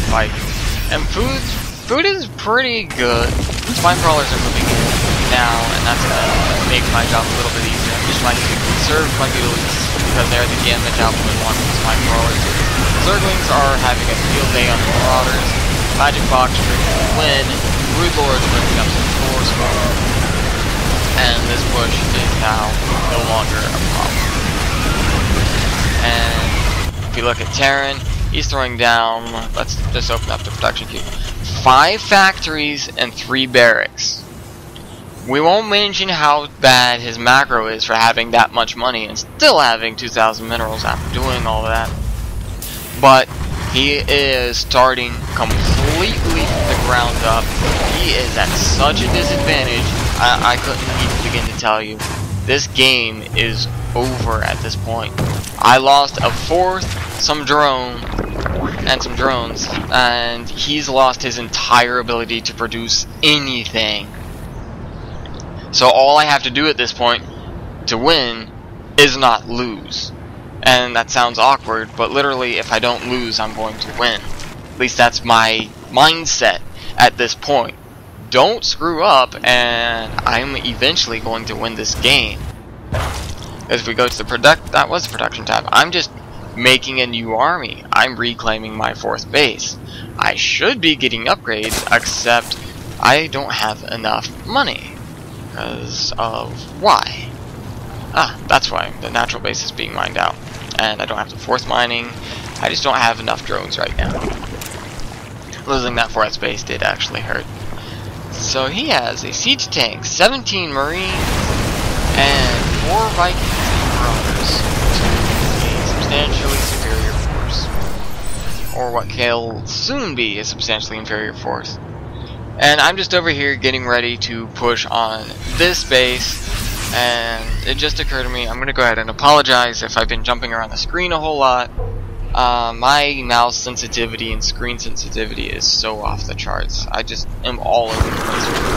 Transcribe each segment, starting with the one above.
Vikings. And food is pretty good. Spine crawlers are moving in now, and that's gonna make my job a little bit easier. I'm just trying to conserve my beetles because they're the damage output one from spine crawlers. Zerglings are having a field day on the Marauders. Magic Box drinking win. Brood Lords bringing up some force. And this push is now no longer a problem. And if you look at Terran, he's throwing down, let's just open up the production queue, 5 factories and 3 barracks. We won't mention how bad his macro is for having that much money and still having 2,000 minerals after doing all of that. But he is starting completely from the ground up. He is at such a disadvantage, I couldn't even begin to tell you. This game is over at this point. I lost a 4th, some drones, and he's lost his entire ability to produce anything. So all I have to do at this point to win is not lose. And that sounds awkward, but literally if I don't lose, I'm going to win. At least that's my mindset at this point. Don't screw up and I'm eventually going to win this game. If we go to the production tab, I'm just making a new army. I'm reclaiming my 4th base. I should be getting upgrades, except I don't have enough money. Because of why? Ah, that's why. The natural base is being mined out. And I don't have the 4th mining. I just don't have enough drones right now. Losing that 4th base did actually hurt. So he has a siege tank, 17 marines, and 4 Vikings and Marauders to a substantially superior force. Or what will soon be a substantially inferior force. And I'm just over here getting ready to push on this base, and it just occurred to me, I'm going to go ahead and apologize if I've been jumping around the screen a whole lot. My mouse sensitivity and screen sensitivity is so off the charts. I just am all over the place with it.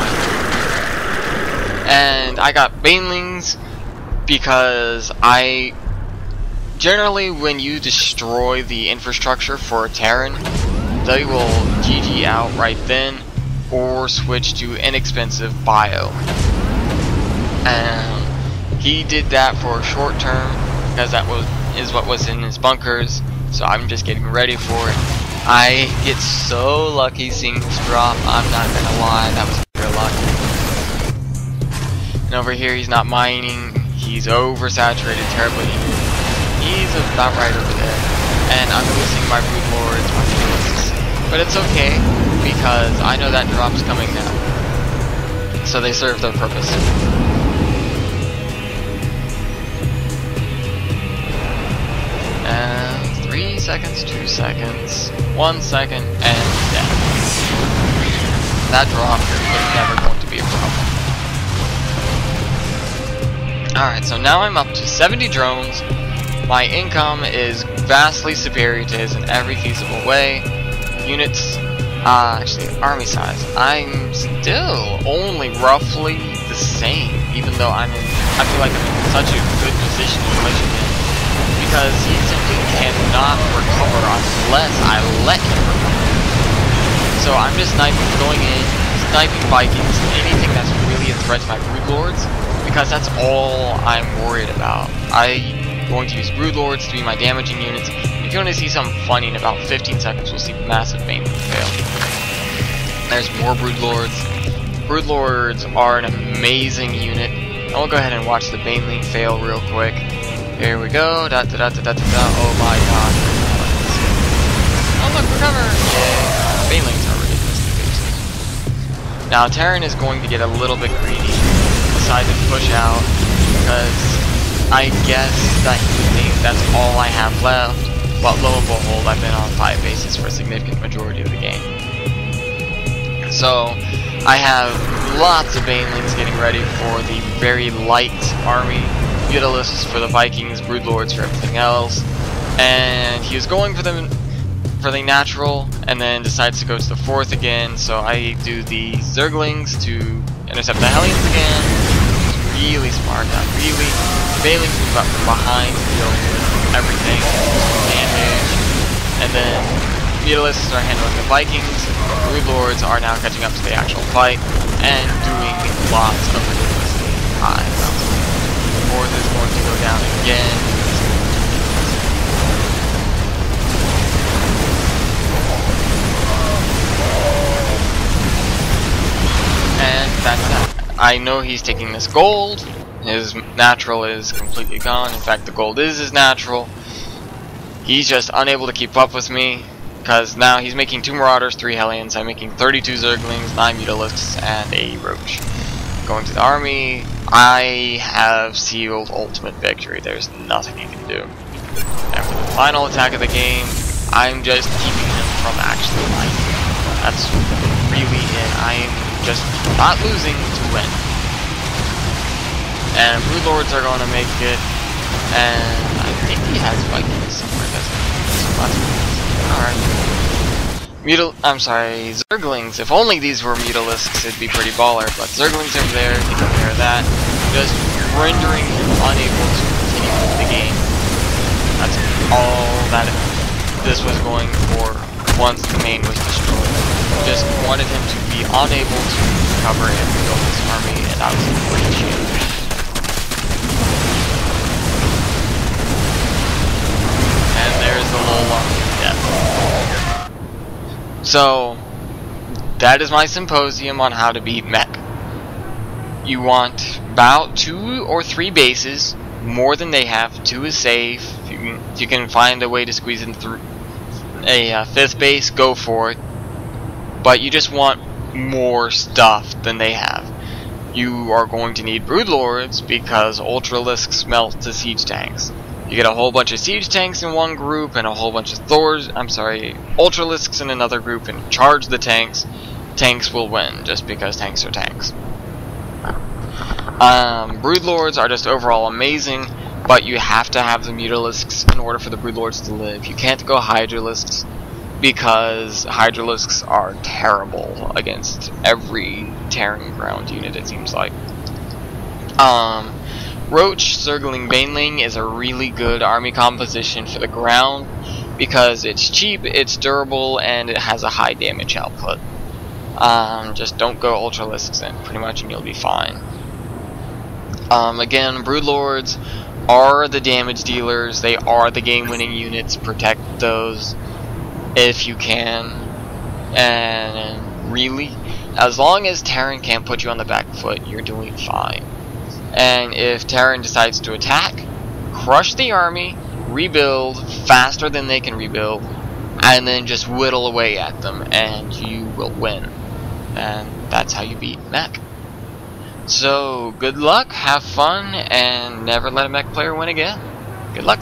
And I got banelings because generally when you destroy the infrastructure for Terran, they will GG out right then or switch to inexpensive bio. And he did that for a short term because that is what was in his bunkers. So I'm just getting ready for it. I get so lucky seeing this drop, I'm not gonna lie, that was pure luck. And over here he's not mining, he's oversaturated terribly. He's about right over there. And I'm losing my brood lords, my duelists. But it's okay, because I know that drop's coming now. So they serve their purpose. 3 seconds, 2 seconds, 1 second, and death. That drop was never going to be a problem. Alright, so now I'm up to 70 drones. My income is vastly superior to his in every feasible way. Units, actually, army size, I'm still only roughly the same, even though I feel like I'm in such a good position in relation to him. Because he simply cannot recover unless I let him recover. So I'm just going in, sniping Vikings, anything that's really a threat to my brood lords, because that's all I'm worried about. I'm going to use brood lords to be my damaging units. If you want to see something funny, in about 15 seconds we'll see massive main fail. There's more brood lords. Brood lords are an amazing unit. And we'll go ahead and watch the Baneling fail real quick. Here we go. Da da da da da da. Oh my god. Oh look, recover! Yay. Banelings are ridiculously good. Now Terran is going to get a little bit greedy. Decide to push out because I guess that he would think that's all I have left. But lo and behold, I've been on 5 bases for a significant majority of the game. So I have lots of Banelings getting ready for the very light army. Utilists for the Vikings, broodlords for everything else, and he was going for the natural, and then decides to go to the 4th again. So I do the Zerglings to intercept the Hellions again. It's really smart, not really. Banelings move up from behind to deal with everything, damage, and then Mutalisks are handling the Vikings, Brood Lords are now catching up to the actual fight, and doing lots of ridiculously high amounts. The fourth is going to go down again. And that's that. I know he's taking this gold. His natural is completely gone. In fact, the gold is his natural. He's just unable to keep up with me, because now he's making 2 Marauders, 3 Hellions. I'm making 32 Zerglings, 9 Mutalisks, and a Roach. Going to the army, I have sealed ultimate victory. There's nothing you can do. And for the final attack of the game, I'm just keeping him from actually life. That's really it. I'm just not losing to win. And Brood Lords are going to make it, and I think he has Vikings somewhere, doesn't he? Alright. I'm sorry, Zerglings. If only these were Mutalisks, it'd be pretty baller, but Zerglings over there, taking care of that, just rendering him unable to continue with the game. That's all that this was going for once the main was destroyed. Just wanted him to be unable to recover and rebuild his army, and that was a great change. And there's the little army of death. So, that is my symposium on how to beat Mech. You want about 2 or 3 bases, more than they have. 2 is safe. If you can find a way to squeeze in through a 5th base, go for it. But you just want more stuff than they have. You are going to need Brood Lords because Ultralisks melt to siege tanks. You get a whole bunch of siege tanks in one group and a whole bunch of Ultralisks in another group and charge the tanks. Tanks will win just because tanks are tanks. Brood Lords are just overall amazing, but you have to have the Mutalisks in order for the Brood Lords to live. You can't go Hydralisks because Hydralisks are terrible against every Terran ground unit, it seems like. Roach Zergling Baneling is a really good army composition for the ground because it's cheap, it's durable, and it has a high damage output. Just don't go Ultralisks in, pretty much, and you'll be fine. Again, Brood Lords are the damage dealers, they are the game-winning units, protect those if you can, and really, as long as Terran can't put you on the back foot, you're doing fine. And if Terran decides to attack, crush the army, rebuild faster than they can rebuild, and then just whittle away at them, and you will win. And that's how you beat Mech. So, good luck, have fun, and never let a Mech player win again. Good luck, guys.